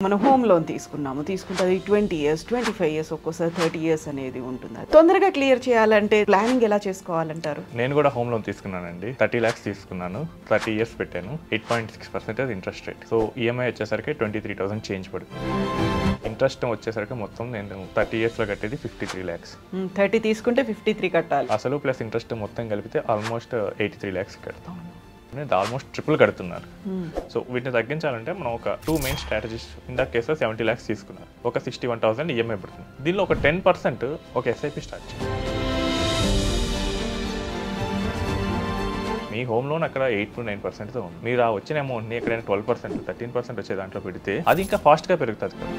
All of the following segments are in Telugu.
మనం హోమ్ లోన్ తీసుకుంటే అది 20 ఇయర్స్ 25 ఇయర్స్ ఒక్కోసారి 30 ఇయర్స్ అనేది ఉంటుంది. తొందరగా క్లియర్ చేయాలంటే ప్లానింగ్ ఎలా చేసుకోవాలంటారు? నేను కూడా హోమ్ లోన్ తీసుకున్నానండి. 30 lakhs తీసుకున్నాను. 30 years పెట్టాను. 8.6% ఇంట్రెస్ట్ రేట్. సో ఈఎంఐ వచ్చేసరికి 23,000 చేంజ్ పడుతుంది. ఇంట్రెస్ట్ వచ్చేసరికి మొత్తం నేను 30 years లో కట్టేది 53 lakhs. 30 తీసుకుంటే 53 కట్టాలి. అసలు ప్లస్ ఇంట్రెస్ట్ మొత్తం కలిపితే ఆల్మోస్ట్ 83 lakhs కడతాం. నేను ఆల్మోస్ట్ ట్రిపుల్ కడుతున్నారు. సో వీటిని తగ్గించాలంటే మనం ఒక 2 మెయిన్ స్ట్రాటజీస్. ఇందా కేసులో 70 lakhs తీసుకున్నారు. ఒక 61,000 ఈఎంఐ పడుతుంది. దీనిలో ఒక 10% ఒక ఎస్ఐపి స్టార్ట్ చేయాలి. మీ హోమ్ లోన్ అక్కడ 8 to 9%తో ఉంది. మీరు ఆ వచ్చిన అమౌంట్ని ఎక్కడైనా 12% 13% వచ్చే దాంట్లో పెడితే అది ఇంకా ఫాస్ట్గా పెరుగుతుంది కదా,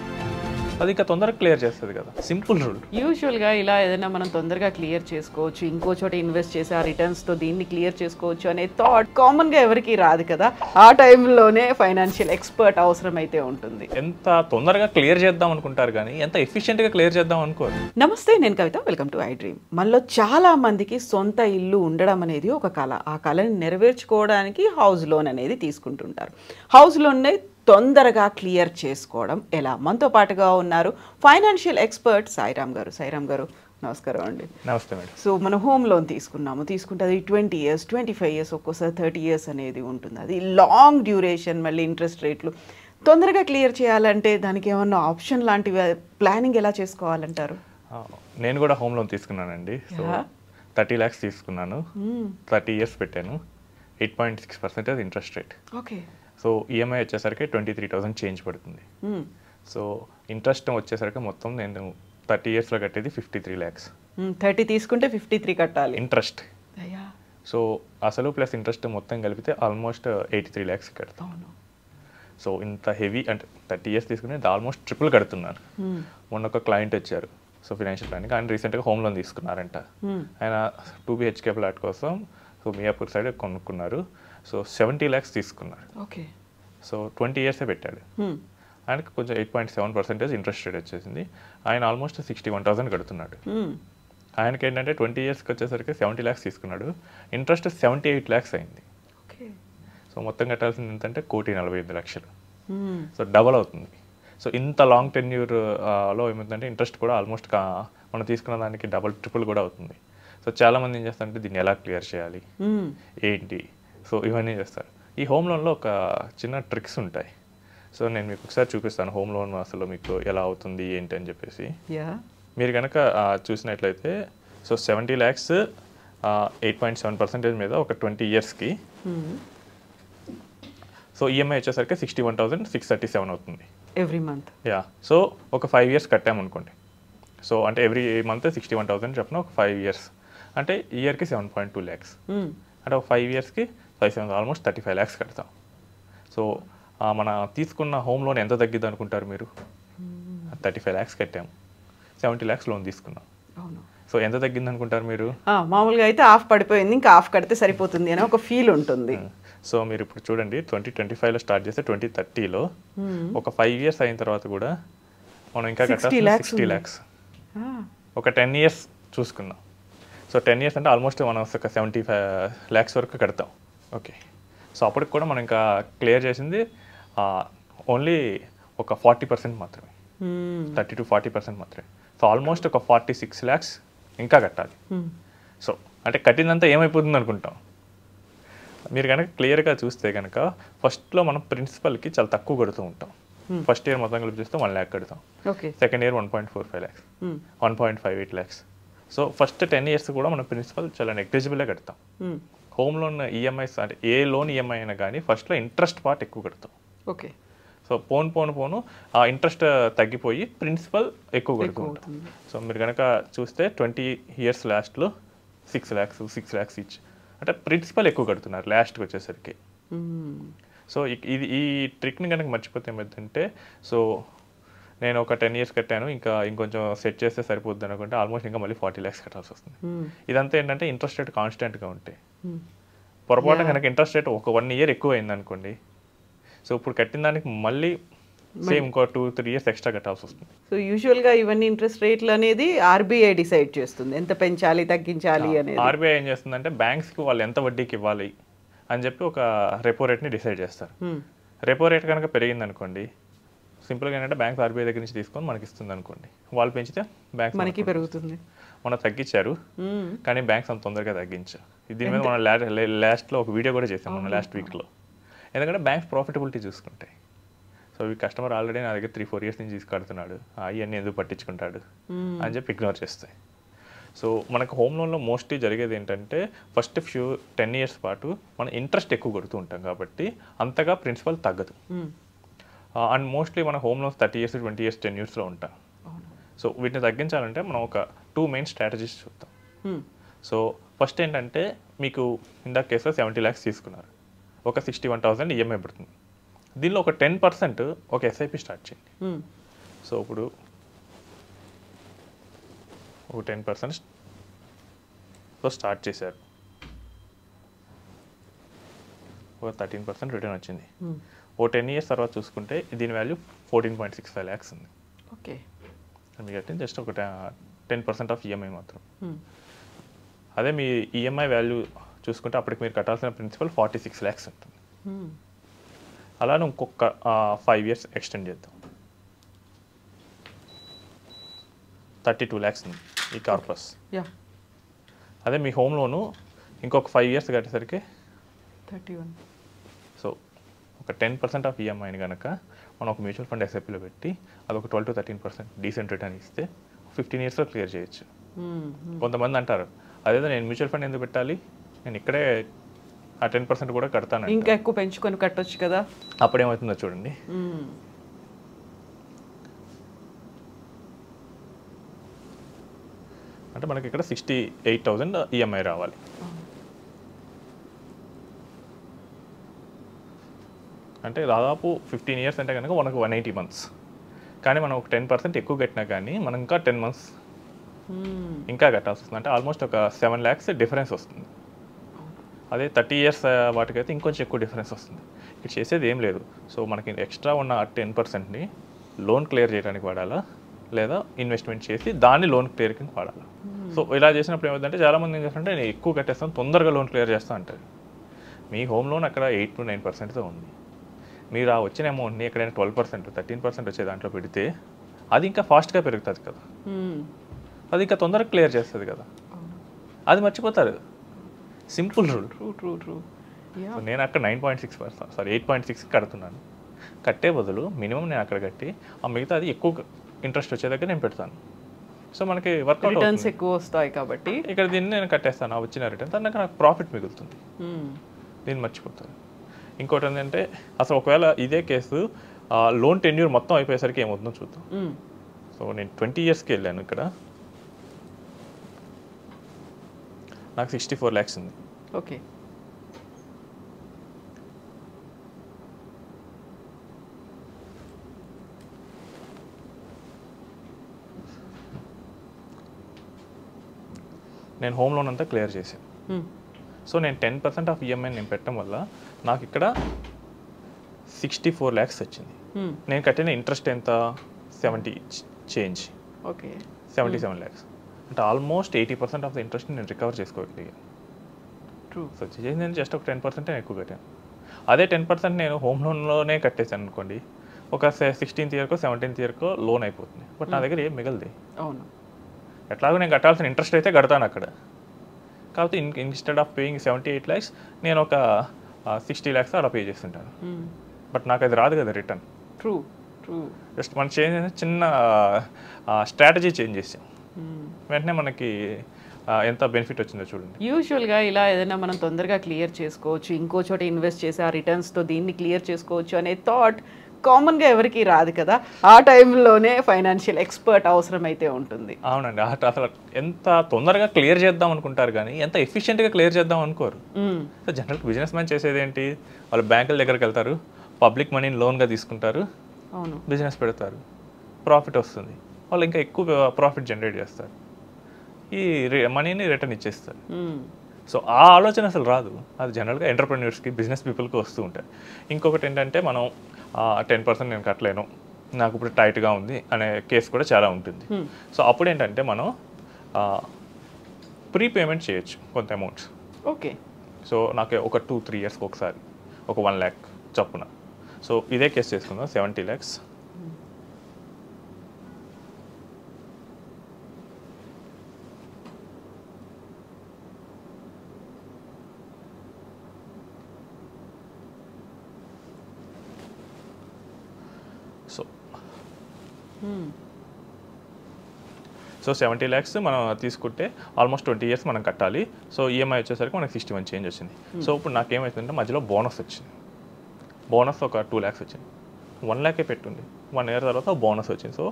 అది ఇంకా తొందరగా క్లియర్ చేస్తుంది కదా. Simple rule. యూజువల్గా ఇలా ఏదైనా మనం తొందరగా క్లియర్ చేసుకోవచ్చు, ఇంకో చోట ఇన్వెస్ట్ చేసి ఆ రిటర్న్స్తో దీన్ని క్లియర్ చేసుకోవచ్చు అనే థాట్ కామన్గా ఎవరికి రాదు కదా. ఆ టైంలోనే ఫైనాన్షియల్ ఎక్స్పర్ట్ అవసరం అయితే ఉంటుంది. ఎంత తొందరగా క్లియర్ చేద్దాం అనుకుంటారు కానీ ఎంత ఎఫిషియెంట్గా క్లియర్ చేద్దాం అనుకోరు. నమస్తే, నేను Kavitha. Welcome to I dream. మనలో చాలా మందికి సొంత ఇల్లు ఉండడం అనేది ఒక కళ. ఆ కళని నెరవేర్చుకోవడానికి హౌస్ లోన్ అనేది తీసుకుంటుంటారు. హౌస్ లోన్నే తొందరగా క్లియర్ చేసుకోవడం ఎలా? మనతో పాటుగా ఉన్నారు ఫైనాన్షియల్ ఎక్స్పర్ట్ సాయిరామ్ గారు. సాయిరామ్ గారు, నమస్కారం అండి. నమస్తే మేడం. సో మనం హోమ్ లోన్ తీసుకుంటే అది 20 ఇయర్స్ 25 ఇయర్స్ ఒక్కోసారి 30 ఇయర్స్ అనేది ఉంటుంది. అది లాంగ్ డ్యూరేషన్, మళ్ళీ ఇంట్రెస్ట్ రేట్లు. తొందరగా క్లియర్ చేయాలంటే దానికి ఏమన్నా ఆప్షన్ లాంటివి, ప్లానింగ్ ఎలా చేసుకోవాలంటారు? నేను కూడా హోమ్ లోన్ తీసుకున్నానండి. సో 30 lakhs తీసుకున్నాను. 30 years పెట్టాను. 8.6% interest rate. Okay. So EMI వచ్చేసరికి 23,000 చేంజ్ పడుతుంది. సో ఇంట్రెస్ట్ వచ్చేసరికి మొత్తం నేను 30 years లో కట్టేది 53 lakhs. 30 తీసుకుంటే 53 కట్టాలి ఇంట్రెస్ట్. సో అసలు ప్లస్ ఇంట్రెస్ట్ మొత్తం కలిపితే ఆల్మోస్ట్ 83 lakhs కడతాం. సో ఇంత హెవీ అంటే 30 years తీసుకుని ఆల్మోస్ట్ ట్రిపుల్ కడుతున్నారు. మొన్న ఒక క్లయింట్ వచ్చారు, సో ఫైనాన్షియల్ ప్లానింగ్. ఆయన రీసెంట్గా హోమ్ లోన్ తీసుకున్నారంట. ఆయన 2 BHK ఫ్లాట్ కోసం సో మియాపూర్ సైడ్ కొనుక్కున్నారు. సో 70 lakhs తీసుకున్నారు. ఓకే. సో 20 years పెట్టాడు. ఆయనకి కొంచెం 8.7% ఇంట్రెస్ట్ రేట్ వచ్చేసింది. ఆయన ఆల్మోస్ట్ 61,000 కడుతున్నాడు. ఆయనకి ఏంటంటే 20 yearsకి వచ్చేసరికి 70 lakhs తీసుకున్నాడు. ఇంట్రెస్ట్ 78 lakhs అయింది. సో మొత్తం కట్టాల్సింది ఎంతంటే 1,45,00,000. సో డబల్ అవుతుంది. సో ఇంత లాంగ్ టెన్యూర్లో ఏమవుతుందంటే ఇంట్రెస్ట్ కూడా ఆల్మోస్ట్ మనం తీసుకున్న దానికి డబల్ ట్రిపుల్ కూడా అవుతుంది. సో చాలామంది ఏం చేస్తారంటే దీన్ని ఎలా క్లియర్ చేయాలి ఏంటి, సో ఇవన్నీ చేస్తారు. ఈ హోమ్ లోన్లో ఒక చిన్న ట్రిక్స్ ఉంటాయి. సో నేను మీకు ఒకసారి చూపిస్తాను హోమ్ లోన్ అసలు మీకు ఎలా అవుతుంది ఏంటి అని చెప్పేసి. మీరు కనుక చూసినట్లయితే సో 70 lakhs 8.7% మీద ఒక 20 yearsకి సో ఈఎంఐ వచ్చేసరికి 61,637 అవుతుంది ఎవ్రీ మంత్. సో ఒక 5 years కట్టామనుకోండి. సో అంటే ఎవ్రీ మంత్ 61,000 చెప్పిన ఒక 5 years అంటే ఇయర్కి 7.2 lakhs. అంటే ఒక 5 yearsకి 5 ఆల్మోస్ట్ 35 lakhs కడతాం. సో మన తీసుకున్న హోమ్ లోన్ ఎంత తగ్గిద్ది అనుకుంటారు మీరు? 35 lakhs కట్టాము, 70 lakhs లోన్ తీసుకున్నాం. సో ఎంత తగ్గింది అనుకుంటారు మీరు? మామూలుగా అయితే హాఫ్ పడిపోయింది, ఇంకా హాఫ్ కడితే సరిపోతుంది అని ఒక ఫీల్ ఉంటుంది. సో మీరు ఇప్పుడు చూడండి 2025లో స్టార్ట్ చేస్తే 2030లో ఒక 5 years అయిన తర్వాత కూడా మనం ఇంకా కట్టాలి 60 lakhs. ఒక 10 years చూసుకుందాం. సో 10 years అంటే ఆల్మోస్ట్ మనం ఒక 75 lakhs వరకు కడతాం. ఓకే. సో అప్పటికి కూడా మనం ఇంకా క్లియర్ చేసింది ఓన్లీ ఒక 40% మాత్రమే, 30 to 40% మాత్రమే. సో ఆల్మోస్ట్ ఒక 46 lakhs ఇంకా కట్టాలి. సో అంటే కట్టిందంతా ఏమైపోతుంది అనుకుంటాం. మీరు కనుక క్లియర్గా చూస్తే కనుక ఫస్ట్లో మనం ప్రిన్సిపల్కి చాలా తక్కువ కడుతూ ఉంటాం. ఫస్ట్ ఇయర్ మొత్తం కలిపి చూస్తే 1 lakh కడతాం. Second year 1.45 lakhs, 1.58 lakhs. So first 10 years కూడా మనం ప్రిన్సిపల్ చాలా నెగ్లిజిబుల్గా కడతాం. హోమ్ లోన్ ఈఎంఐస్ అంటే ఏ లోన్ ఈఎంఐ అయినా కానీ ఫస్ట్లో ఇంట్రెస్ట్ పార్ట్ ఎక్కువ కడతాం. ఓకే. సో పోను ఆ ఇంట్రెస్ట్ తగ్గిపోయి ప్రిన్సిపల్ ఎక్కువ కడుతూ ఉంటాం. సో మీరు కనుక చూస్తే 20 years లాస్ట్లో 6 lakhs ఈచ్ అంటే ప్రిన్సిపల్ ఎక్కువ కడుతున్నారు లాస్ట్కి వచ్చేసరికి. సో ఈ ట్రిక్ని కనుక మర్చిపోతే ఏమైందంటే, సో నేను ఒక 10 years కట్టాను, ఇంకా ఇంకొంచెం సెట్ చేస్తే సరిపోద్ది అనుకుంటే ఆల్మోస్ట్ ఇంకా మళ్ళీ 40 lakhs కట్టాల్సి వస్తుంది. ఇదంతా ఏంటంటే ఇంట్రెస్ట్ రేట్ కాన్స్టెంట్గా ఉంటాయి. పొరపాటున కనుక ఇంట్రెస్ట్ రేట్ ఒక 1 year ఎక్కువ అయింది అనుకోండి, సో ఇప్పుడు కట్టిన దానికి మళ్ళీ సేమ్ ఇంకో 2-3 years ఎక్స్ట్రా కట్టాల్సి వస్తుంది. సో యూజువల్గా ఇవన్నీ ఇంట్రెస్ట్ రేట్లు అనేది ఆర్బీఐ డిసైడ్ చేస్తుంది, ఎంత పెంచాలి తగ్గించాలి అనేది. ఆర్బీఐ ఏం చేస్తుందంటే బ్యాంక్స్కి వాళ్ళు ఎంత వడ్డీకి ఇవ్వాలి అని చెప్పి ఒక రెపో రేట్ని డిసైడ్ చేస్తారు. రెపో రేట్ కనుక పెరిగింది అనుకోండి సింపుల్గా ఏంటంటే బ్యాంక్స్ ఆర్బీఐ దగ్గర నుంచి తీసుకొని మనకి ఇస్తుంది అనుకోండి, వాళ్ళు పెంచితే బ్యాంక్స్ మనకి పెరుగుతుంది. మనం తగ్గించారు కానీ బ్యాంక్స్ అంత తొందరగా తగ్గించారు. దీని మీద మనం లాస్ట్లో ఒక వీడియో కూడా చేసాం మనం లాస్ట్ వీక్లో. ఎందుకంటే బ్యాంక్స్ ప్రాఫిటబిలిటీ చూసుకుంటాయి. సో ఈ కస్టమర్ ఆల్రెడీ నా దగ్గర 3-4 years నుంచి తీసుకడుతున్నాడు, అవన్నీ ఎందుకు పట్టించుకుంటాడు అని చెప్పి ఇగ్నోర్ చేస్తాయి. సో మనకు హోమ్ లోన్లో మోస్ట్లీ జరిగేది ఏంటంటే ఫస్ట్ 10 years పాటు మనం ఇంట్రెస్ట్ ఎక్కువ కొడుతూ ఉంటాం కాబట్టి అంతగా ప్రిన్సిపల్ తగ్గదు. అండ్ మోస్ట్లీ మన హోమ్ లోన్స్ 30 years, 20 years, 10 yearsలో ఉంటాం. సో వీటిని తగ్గించాలంటే మనం ఒక 2 main strategies చూద్దాం. సో ఫస్ట్ ఏంటంటే మీకు ఇందాక కేసులో 70 lakhs తీసుకున్నారు, ఒక 61,000 ఈఎంఐ పడుతుంది. దీనిలో ఒక 10% ఒక ఎస్ఐపి స్టార్ట్ చేయండి. సో ఇప్పుడు ఒక 10%తో స్టార్ట్ చేశారు, ఒక 13% రిటర్న్ వచ్చింది. ఓ 10 years తర్వాత చూసుకుంటే దీని వాల్యూ 14.65 lakhs ఉంది. ఓకే, మీకు కట్టింది జస్ట్ ఒక 10% ఆఫ్ ఈఎంఐ మాత్రం. అదే మీ ఈఎంఐ వాల్యూ చూసుకుంటే అప్పటికి మీరు కట్టాల్సిన ప్రిన్సిపల్ 46 lakhs ఉంటుంది. అలానే ఇంకొక 5 years ఎక్స్టెండ్ చేద్దాం, 32 lakhs ఉంది ఈ కార్ ప్లస్. అదే మీ హోమ్ లోను ఇంకొక 5 years కట్టేసరికి 31. సో ఒక 10% ఆఫ్ ఈఎంఐని కనుక మనం ఒక మ్యూచువల్ ఫండ్ ఎస్ఐపిలో పెట్టి అదొక 12-13% డీసెంట్ రిటర్న్ ఇస్తే 15 yearsలో క్లియర్ చేయొచ్చు. కొంతమంది అంటారు అదేదో నేను మ్యూచువల్ ఫండ్ ఎందుకు పెట్టాలి, నేను ఇక్కడే ఆ 10% కూడా కడతాను, ఇంకా ఎక్కువ పెంచుకొని కట్టొచ్చు కదా. అప్పుడేమవుతుందో చూడండి. అంటే మనకి ఇక్కడ 68,000 ఈఎంఐ రావాలి. అంటే దాదాపు 15 years అంటే కనుక మనకు 180 months. కానీ మనం ఒక 10% ఎక్కువ కట్టినా కానీ మనం ఇంకా 10 months ఇంకా కట్టాల్సి వస్తుంది. అంటే ఆల్మోస్ట్ ఒక 7 lakhs డిఫరెన్స్ వస్తుంది. అదే 30 years వాటికైతే ఇంకొంచెం ఎక్కువ డిఫరెన్స్ వస్తుంది. ఇక్కడ చేసేది ఏం లేదు. సో మనకి ఎక్స్ట్రా ఉన్న 10%ని లోన్ క్లియర్ చేయడానికి వాడాలా, లేదా ఇన్వెస్ట్మెంట్ చేసి దాన్ని లోన్ క్లియర్కి వాడాలా. సో ఇలా చేసినప్పుడు ఏమవుతుందంటే చాలామంది ఏం చేస్తారంటే నేను ఎక్కువ కట్టేస్తాను, తొందరగా లోన్ క్లియర్ చేస్తా అంటారు. మీ హోమ్ లోన్ అక్కడ 8-9%తో ఉంది. మీరు ఆ వచ్చిన అమౌంట్ని ఎక్కడైనా 12%, 13% వచ్చే దాంట్లో పెడితే అది ఇంకా ఫాస్ట్గా పెరుగుతుంది కదా, అది ఇంకా తొందరగా క్లియర్ చేస్తుంది కదా. అది మర్చిపోతారు. Simple rule. ట్రూ. నేను అక్కడ 8.6 కడుతున్నాను. కట్టే బదులు మినిమం నేను అక్కడ కట్టి ఆ మిగతా అది ఎక్కువ ఇంట్రెస్ట్ వచ్చే దగ్గర నేను పెడతాను. సో మనకి వర్కౌట్ రిటర్న్స్ ఎక్కువ వస్తాయి కాబట్టి ఇక్కడ దీన్ని నేను కట్టేస్తాను, ఆ వచ్చిన రిటర్న్ దానికి నాకు ప్రాఫిట్ మిగులుతుంది. దీన్ని మర్చిపోతాను. ఇంకోటి ఏంటంటే అసలు ఒకవేళ ఇదే కేసు లోన్ టెన్యూర్ మొత్తం అయిపోయేసరికి ఏమవుతుందో చూద్దాం. సో నేను 20 yearsకి వెళ్ళాను, ఇక్కడ నాకు 64 lakhs ఉంది. ఓకే, నేను హోమ్ లోన్ అంతా క్లియర్ చేశాను. సో నేను 10% ఆఫ్ ఈఎంఐ నేను పెట్టడం వల్ల నాకు ఇక్కడ 64 lakhs వచ్చింది. నేను కట్టిన ఇంట్రెస్ట్ ఎంత, 70 చేంజ్. Okay, 77 lakhs. అంటే ఆల్మోస్ట్ 80% ఆఫ్ ద ఇంట్రెస్ట్ నేను రికవర్ చేసుకోగలిగాను. ట్రూ. సో నేను జస్ట్ ఒక 10% నేను ఎక్కువ కట్టాను. అదే 10% నేను హోమ్ లోన్లోనే కట్టేశాను అనుకోండి, ఒక 16th yearకో 17th yearకో లోన్ అయిపోతుంది. బట్ నా దగ్గర ఏం మిగలది. అవును, ఎట్లాగో నేను కట్టాల్సిన ఇంట్రెస్ట్ అయితే కడతాను అక్కడ. కాబట్టి ఇన్స్టెడ్ ఆఫ్ పేయింగ్ 78 lakhs నేను ఒక 60 lakhs అలా పే చేస్తుంటాను. బట్ నాకు అది రాదు కదా రిటర్న్. ట్రూ. జస్ట్ మనం చిన్న స్ట్రాటజీ చేంజ్ చేసాం, వెంటనే మనకి ఎంత బెనిఫిట్ వచ్చిందో చూడండి. యూజువల్గా ఇలా ఏదైనా మనం తొందరగా క్లియర్ చేసుకోవచ్చు, ఇంకో చోట ఇన్వెస్ట్ చేసి ఆ రిటర్న్స్తో దీన్ని క్లియర్ చేసుకోవచ్చు అనే థాట్ కామన్గా ఎవరికి రాదు కదా. ఆ టైంలోనే ఫైనాన్షియల్ ఎక్స్పర్ట్ అవసరం అయితే ఉంటుంది. అవునండి, అసలు ఎంత తొందరగా క్లియర్ చేద్దాం అనుకుంటారు కానీ ఎంత ఎఫిషియెంట్గా క్లియర్ చేద్దాం అనుకోరు. సో జనరల్ బిజినెస్ మ్యాన్ చేసేది ఏంటి, వాళ్ళు బ్యాంకుల దగ్గరికి వెళ్తారు, పబ్లిక్ మనీని లోన్గా తీసుకుంటారు, అవును, బిజినెస్ పెడతారు, ప్రాఫిట్ వస్తుంది, వాళ్ళు ఇంకా ఎక్కువ ప్రాఫిట్ జనరేట్ చేస్తారు, ఈ మనీని రిటర్న్ ఇచ్చేస్తారు. సో ఆ ఆలోచన అసలు రాదు. అది జనరల్గా ఎంటర్ప్రెన్యూర్స్కి, బిజినెస్ పీపుల్కి వస్తూ ఉంటాయి. ఇంకొకటి ఏంటంటే మనం 10% నేను కట్టలేను, నాకు ఇప్పుడు టైట్గా ఉంది అనే కేసు కూడా చాలా ఉంటుంది. సో అప్పుడు ఏంటంటే మనం ప్రీపేమెంట్ చేయొచ్చు కొంత అమౌంట్స్. ఓకే, సో నాకు ఒక 2-3 yearsకి ఒకసారి ఒక 1 lakh చొప్పున. సో ఇదే కేసు చేసుకుందాం, 70 lakhs. సో సో 70 lakhs మనం తీసుకుంటే ఆల్మోస్ట్ 20 years మనం కట్టాలి. సో ఈఎంఐ వచ్చేసరికి మనకి 61 చేంజ్ వచ్చింది. సో ఇప్పుడు నాకేమవుతుందంటే మధ్యలో బోనస్ వచ్చింది. బోనస్ ఒక 2 lakhs వచ్చింది. 1 lakh పెట్టుంది. 1 year తర్వాత బోనస్ వచ్చింది. సో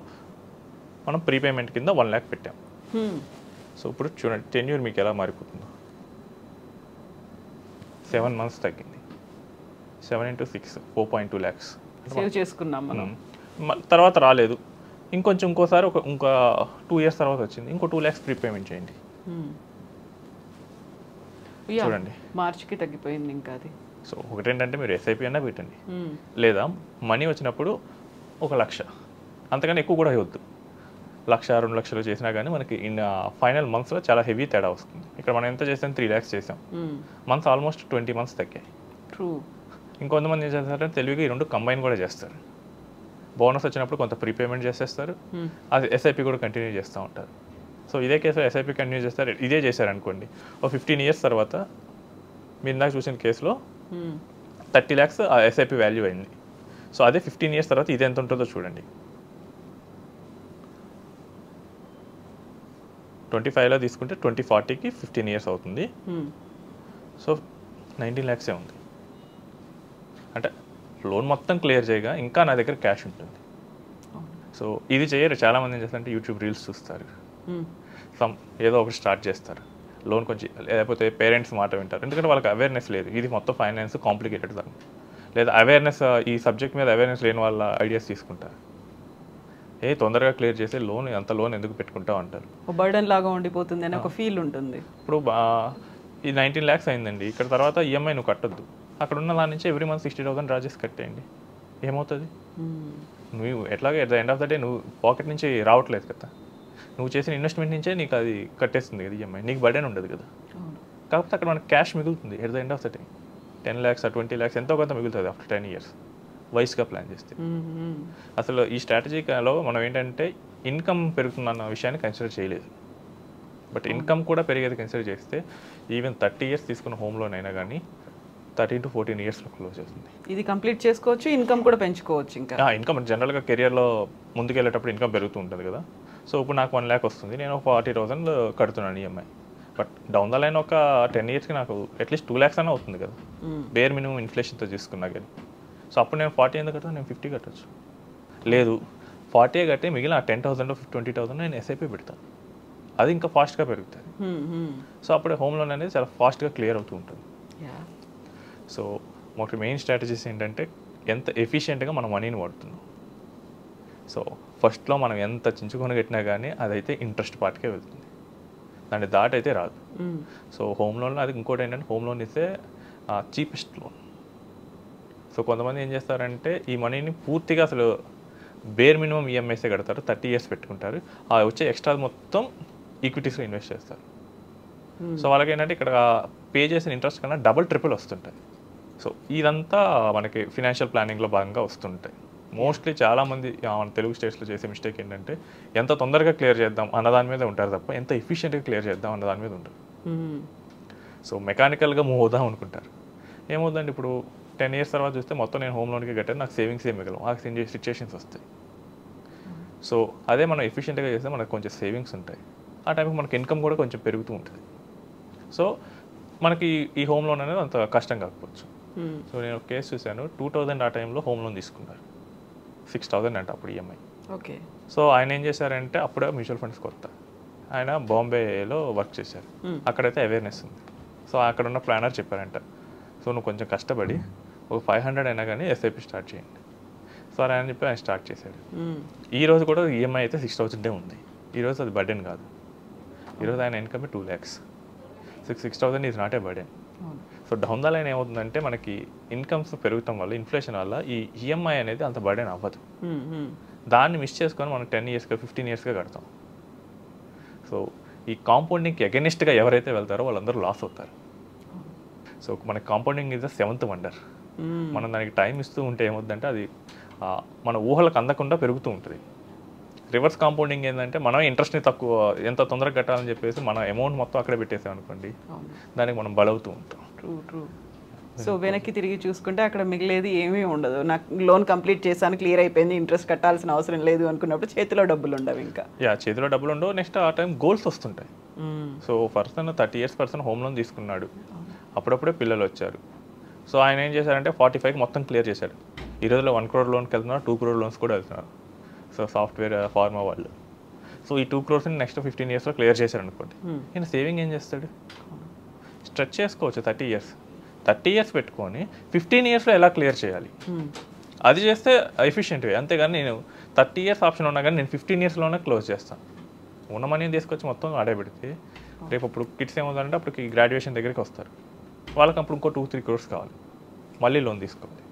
మనం ప్రీపేమెంట్ కింద 1 lakh పెట్టాం. సో ఇప్పుడు చూడండి టెన్యూర్ మీకు ఎలా మారిపోతుందో 7 months తగ్గింది. 7 into 6 4.2 lakhs సేవ్ చేసుకున్నాం మనం. తర్వాత రాలేదు, ఇంకోసారి ఇంకా 2 years తర్వాత వచ్చింది. ఇంకో 2 lakhs ప్రీపేమెంట్ చేయండి. చూడండి మార్చికి తగ్గిపోయింది ఇంకా అది. సో ఒకటి ఏంటంటే మీరు ఎస్ఐపి అన్నా పెట్టండి, లేదా మనీ వచ్చినప్పుడు 1,00,000 అంతకన్నా ఎక్కువ కూడా ఇవ్వద్దు. 1,00,000 2 లక్షలు చేసినా కానీ మనకి ఫైనల్ మంత్స్లో చాలా హెవీ తేడా వస్తుంది. ఇక్కడ మనం ఎంత చేసాం 3 lakhs చేసాం, మంత్స్ ఆల్మోస్ట్ 20 months తగ్గాయి. ట్రూ. ఇంకొంతమంది ఏం చేస్తారంటే తెలివిగా ఈ రెండు కంబైన్ కూడా చేస్తారు. బోనస్ వచ్చినప్పుడు కొంత ప్రీపేమెంట్ చేసేస్తారు, అది ఎస్ఐపి కూడా కంటిన్యూ చేస్తూ ఉంటారు. సో ఇదే కేసులో ఎస్ఐపి కంటిన్యూ చేస్తారు, ఇదే చేశారనుకోండి ఒక 15 years తర్వాత మీరు ఇందాక చూసిన కేసులో 30 lakhs ఆ ఎస్ఐపి వాల్యూ అయింది. సో అదే 15 years తర్వాత ఇది ఎంత ఉంటుందో చూడండి. 25లో తీసుకుంటే 2040కి 15 years అవుతుంది. సో 19 lakhs ఉంది. అంటే లోన్ మొత్తం క్లియర్ చేయగా ఇంకా నా దగ్గర క్యాష్ ఉంటుంది. సో ఇది చేయరు చాలామంది ఏం చేస్తారంటే యూట్యూబ్ రీల్స్ చూస్తారు, ఏదో ఒకటి స్టార్ట్ చేస్తారు, లోన్ కొంచెం లేకపోతే పేరెంట్స్ మాట వింటారు, ఎందుకంటే వాళ్ళకి అవేర్నెస్ లేదు. ఇది మొత్తం ఫైనాన్స్ కాంప్లికేటెడ్ దాన్ని, లేదా అవేర్నెస్ ఈ సబ్జెక్ట్ మీద అవేర్నెస్ లేని వాళ్ళ ఐడియాస్ తీసుకుంటారు. తొందరగా క్లియర్ చేసే లోన్ అంత లోన్ ఎందుకు పెట్టుకుంటావు అంటారు. బర్డెన్ లాగా ఉండిపోతుంది అని ఒక ఫీల్ ఉంటుంది. ఇప్పుడు ఈ 19 lakhs అయిందండి, ఇక్కడ తర్వాత ఈఎంఐ నువ్వు కట్టొద్దు, అక్కడ ఉన్న దాని నుంచి ఎవ్రీ మంత్ 60,000 డ్రా చేసి కట్టేయండి. ఏమవుతుంది? నువ్వు ఎట్లాగే at the end of the day నువ్వు పాకెట్ నుంచి రావట్లేదు కదా, నువ్వు చేసిన ఇన్వెస్ట్మెంట్ నుంచే నీకు అది కట్టేస్తుంది కదా ఈఎంఐ, నీకు బర్డెన్ ఉండదు కదా. కాకపోతే అక్కడ మనకు క్యాష్ మిగులుతుంది at the end of the day. 10 lakhs 20 lakhs ఎంతో కొంత మిగులుతుంది ఆఫ్టర్ 10 years వైస్గా ప్లాన్ చేస్తే. అసలు ఈ స్ట్రాటజీలో మనం ఏంటంటే ఇన్కమ్ పెరుగుతుందన్న విషయాన్ని కన్సిడర్ చేయలేదు, బట్ ఇన్కమ్ కూడా పెరిగేది కన్సిడర్ చేస్తే ఈవెన్ 30 years తీసుకున్న హోమ్ లోన్ అయినా కానీ 13 to 14 yearsలో క్లోజ్ అవుతుంది. ఇది కంప్లీట్ చేసుకోవచ్చు, ఇన్కమ్ కూడా పెంచుకోవచ్చు. ఇంకా ఇన్కమ్ జనరల్గా కెరియర్లో ముందుకెళ్ళేటప్పుడు ఇన్కమ్ పెరుగుతూ ఉంటుంది కదా. సో ఇప్పుడు నాకు 1 lakh వస్తుంది, నేను 40,000 కడుతున్నాను EMI. But down the line ఒక 10 yearsకి నాకు అట్లీస్ట్ 2 lakhs అన్న అవుతుంది కదా, బేర్ మినిమం ఇన్ఫ్లేషన్తో తీసుకున్నా కానీ. సో అప్పుడు నేను 40 ఎందుకు కడతాను, నేను 50 కట్టచ్చు. లేదు 40 కట్టి మిగిలిన 10,000 20,000 నేను ఎస్ఐపి పెడతాను, అది ఇంకా ఫాస్ట్గా పెరుగుతుంది. సో అప్పుడు హోమ్ లోన్ అనేది చాలా ఫాస్ట్గా క్లియర్ అవుతూ ఉంటుంది. సో మాకు మెయిన్ స్ట్రాటజీస్ ఏంటంటే ఎంత ఎఫిషియెంట్గా మనం మనీని వాడుతున్నాం. సో ఫస్ట్లో మనం ఎంత చించుకొని కట్టినా కానీ అదైతే ఇంట్రెస్ట్ పార్ట్కే వెళ్తుంది, దాన్ని దాటైతే రాదు. సో హోమ్ లోన్లో అది ఇంకోటి ఏంటంటే హోమ్ లోన్ ఇస్తే చీపెస్ట్ లోన్. సో కొంతమంది ఏం చేస్తారంటే ఈ మనీని పూర్తిగా అసలు బేర్ మినిమం ఈఎంఐసే కడతారు, 30 years పెట్టుకుంటారు, ఆ వచ్చే ఎక్స్ట్రా మొత్తం ఈక్విటీస్లో ఇన్వెస్ట్ చేస్తారు. సో వాళ్ళకి ఏంటంటే ఇక్కడ పే చేసిన ఇంట్రెస్ట్ కన్నా డబుల్ ట్రిపుల్ వస్తుంటాయి. సో ఇదంతా మనకి ఫినాన్షియల్ ప్లానింగ్లో భాగంగా వస్తుంటాయి. మోస్ట్లీ చాలామంది మన తెలుగు స్టేట్స్లో చేసే మిస్టేక్ ఏంటంటే ఎంత తొందరగా క్లియర్ చేద్దాం అన్నదాని మీద ఉంటారు తప్ప ఎంత ఎఫిషియెంట్గా క్లియర్ చేద్దాం అన్నదాని మీద ఉంటారు. సో మెకానికల్గా మూవ్ అవుదాం అనుకుంటారు. ఏమవుతుందండి ఇప్పుడు 10 years తర్వాత చూస్తే మొత్తం నేను హోమ్ లోన్కి కట్టాను, నాకు సేవింగ్స్ ఏం మిగలవు, ఆ సిచ్యుయేషన్స్ వస్తాయి. సో అదే మనం ఎఫిషియెంట్గా చేస్తే మనకు కొంచెం సేవింగ్స్ ఉంటాయి, ఆ టైంకి మనకి ఇన్కమ్ కూడా కొంచెం పెరుగుతూ ఉంటుంది. సో మనకి ఈ హోమ్ లోన్ అనేది అంత కష్టం కాకపోవచ్చు. సో నేను ఒక కేసు చూశాను, 2000 ఆ టైంలో హోమ్ లోన్ తీసుకున్నారు, 6,000 అంట అప్పుడు ఈఎంఐ. ఓకే. సో ఆయన ఏం చేశారంటే అప్పుడే మ్యూచువల్ ఫండ్స్ కొత్త, ఆయన బాంబేలో వర్క్ చేశారు, అక్కడైతే అవేర్నెస్ ఉంది. సో అక్కడ ఉన్న ప్లానర్ చెప్పారంట, సో నువ్వు కొంచెం కష్టపడి ఒక 500 అయినా కానీ ఎస్ఐపి స్టార్ట్ చేయండి. సో ఆయన చెప్పి ఆయన స్టార్ట్ చేశాడు. ఈరోజు కూడా ఈఎంఐ అయితే 6,000 ఉంది, ఈరోజు అది బర్డెన్ కాదు. ఈరోజు ఆయన income 2 lakhs, 6,000 is not a burden. So down the line ఏమవుతుందంటే మనకి ఇన్కమ్స్ పెరుగుతాం వల్ల ఇన్ఫ్లేషన్ వల్ల ఈ ఈఎంఐ అనేది అంత బర్డెన్ అవ్వదు. దాన్ని మిస్ చేసుకొని మనం 10 yearsగా 15 yearsగా కడతాం. సో ఈ కాంపౌండింగ్కి అగెనిస్ట్గా ఎవరైతే వెళ్తారో వాళ్ళందరూ లాస్ అవుతారు. సో మనకి compounding is the 7th wonder. మనం దానికి టైం ఇస్తూ ఉంటే ఏమవుతుందంటే అది మన ఊహలకు అందకుండా పెరుగుతూ ఉంటుంది. రివర్స్ కాంపౌండింగ్ ఏంటంటే మనం ఇంట్రెస్ట్ని తక్కువ ఎంత తొందరగా కట్టాలని చెప్పేసి మన అమౌంట్ మొత్తం అక్కడే పెట్టేసాం అనుకోండి, దానికి మనం బలవుతూ ఉంటాం. సో వెనక్కి తిరిగి చూసుకుంటే అక్కడ మిగిలేది ఏమీ ఉండదు. నాకు లోన్ కంప్లీట్ చేశాను, క్లియర్ అయిపోయింది, ఇంట్రెస్ట్ కట్టాల్సిన అవసరం లేదు అనుకున్నప్పుడు చేతిలో డబ్బులు ఉండవు ఇంకా. చేతిలో డబ్బులు ఉండవు. నెక్స్ట్ ఆ టైం గోల్స్ వస్తుంటాయి. So person 30 years person home loan తీసుకున్నాడు, అప్పుడప్పుడే పిల్లలు వచ్చారు. సో ఆయన ఏం చేశారంటే 45 మొత్తం క్లియర్ చేశాడు. ఈ రోజులో 1 crore లోన్కి వెళ్తున్నారు, 2 crore లోన్స్ కూడా వెళ్తున్నారు. సో సాఫ్ట్వేర్ ఫార్మా వాళ్ళు. సో ఈ 2 crores నెక్స్ట్ 15 yearsలో క్లియర్ చేశారు అనుకోండి, ఈయన సేవింగ్ ఏం చేస్తాడు? స్ట్రెచ్ చేసుకోవచ్చు 30 years పెట్టుకొని 15 yearsలో ఎలా క్లియర్ చేయాలి అది చేస్తే ఎఫిషియెంట్ వే. అంతేగాని నేను 30 years ఆప్షన్ ఉన్నా కానీ నేను 15 yearsలోనే క్లోజ్ చేస్తాను. ఉన్న మనీని తీసుకొచ్చి మొత్తం ఆడే పెడితే రేపు అప్పుడు కిడ్స్ ఏమవుతారంటే అప్పటికి గ్రాడ్యుయేషన్ దగ్గరికి వస్తారు, వాళ్ళకి అప్పుడు ఇంకో 2-3 crores కావాలి, మళ్ళీ లోన్ తీసుకోవాలి,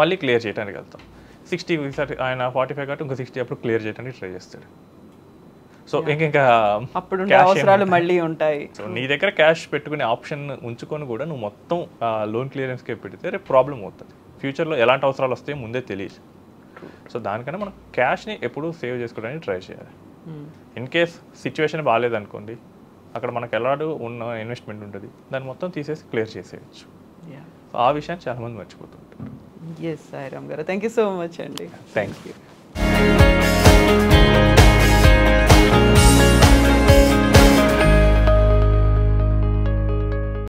మళ్ళీ క్లియర్ చేయడానికి వెళ్తాం. 60 ఆయన 45 కాబట్టి ఇంకో 60 అప్పుడు క్లియర్ చేయడానికి ట్రై చేస్తాడు. సో ఇంకా అప్పుడు అవసరాలు మళ్ళీ ఉంటాయి. సో నీ దగ్గర క్యాష్ పెట్టుకునే ఆప్షన్ ఉంచుకొని కూడా నువ్వు మొత్తం లోన్ క్లియరెన్స్కే పెడితే రేపు ప్రాబ్లం అవుతుంది. ఫ్యూచర్లో ఎలాంటి అవసరాలు వస్తాయో ముందే తెలియదు. సో దానికన్నా మనం క్యాష్ని ఎప్పుడూ సేవ్ చేసుకోవడానికి ట్రై చేయాలి. ఇన్ కేస్ సిచ్యువేషన్ బాగాలేదనుకోండి, అక్కడ మనకు ఎలాంటి ఉన్న ఇన్వెస్ట్మెంట్ ఉంటుంది, దాన్ని మొత్తం తీసేసి క్లియర్ చేసేయచ్చు. ఆ విషయాన్ని చాలామంది మర్చిపోతుంటారు. ఎస్ సాయిరామ్ గారు, థ్యాంక్ యూ సో మచ్ అండి. Thank you.